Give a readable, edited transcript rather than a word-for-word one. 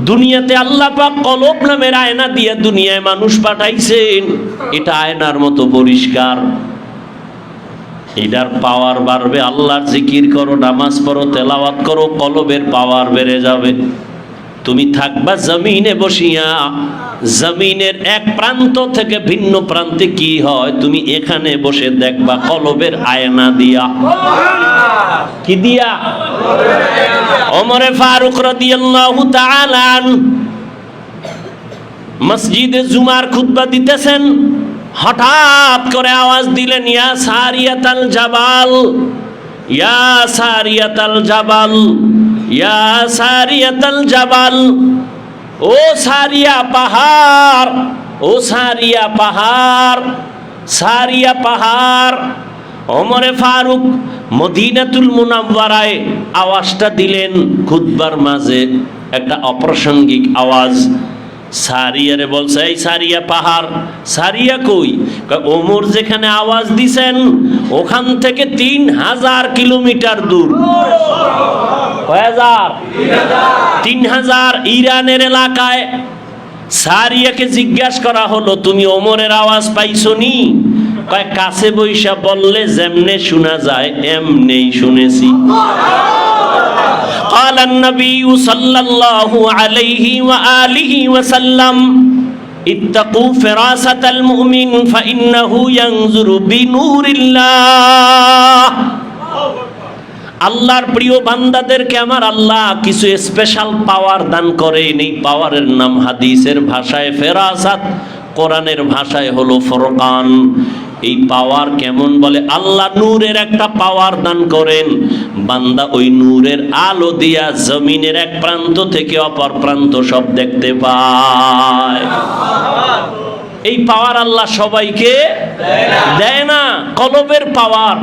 দুনিয়াতে আল্লাহ পাক কলব নামের আয়না দিয়ে দুনিয়ায় মানুষ পাঠাইছেন। এটা আয়নার মতো পরিষ্কার। এটার পাওয়ার বাড়বে। আল্লাহর জিকির করো, নামাজ পড়ো, তেলাওয়াত করো, কলবের পাওয়ার বেড়ে যাবে। তুমি থাকবা জমিনে বসিয়া, জমিনের এক প্রান্ত থেকে ভিন্ন প্রান্তে কি হয় তুমি এখানে বসে দেখবা কলবের আয়না দিয়া। কি দিয়া? ওমরে ফারুক রাদিয়াল্লাহু তাআলা আনহু মসজিদে জুমার খুতবা দিতেছেন, হঠাৎ করে আওয়াজ দিলেন, ইয়া সারিয়াতাল জাবাল, ইয়া সারিয়াতাল জাবাল, ইয়া সারিয়াতাল জাবাল। ও সারিয়া পাহাড়, ও সারিয়া পাহাড়, সারিয়া পাহাড়। ওমরে ফারুক মদিনাতুল মুনাওয়ারায় আওয়াজটা দিলেন খুতবার মাঝে, একটা অপ্রাসঙ্গিক আওয়াজ। সারিয়ারে বলছে, এই সারিয়া পাহাড়। সারিয়া কই? ওমর যেখানে আওয়াজ দিছেন ওখান থেকে 3000 কিলোমিটার দূর। 3000 ইরানের এলাকায়। সারিয়াকে জিজ্ঞাসা করা হলো, তুমি ওমরের আওয়াজ পাইছো নি? কয়, কাছে বৈশা বললে যেমনে শোনা যায় এমনেই শুনেছি। قال النبي صلى الله عليه وآله وسلم اتقوا فراسة المؤمن فإنه ينظر بنور الله। আল্লাহর প্রিয় বান্দাদেরকে আমার আল্লাহ কিছু স্পেশাল পাওয়ার দান করেন। এই পাওয়ারের নাম হাদিসের ভাষায় ফেরাসাত, কোরআনের ভাষায় হলো ফুরকান। এই পাওয়ার কেমন বলে? আল্লাহ নূরের একটা পাওয়ার দান করেন, বান্দা ওই নূরের আলো দিয়া জমিনের এক প্রান্ত থেকে অপর প্রান্ত সব দেখতে পায়। এই পাওয়ার আল্লাহ সবাইকে দেয় না। কলবের পাওয়ার।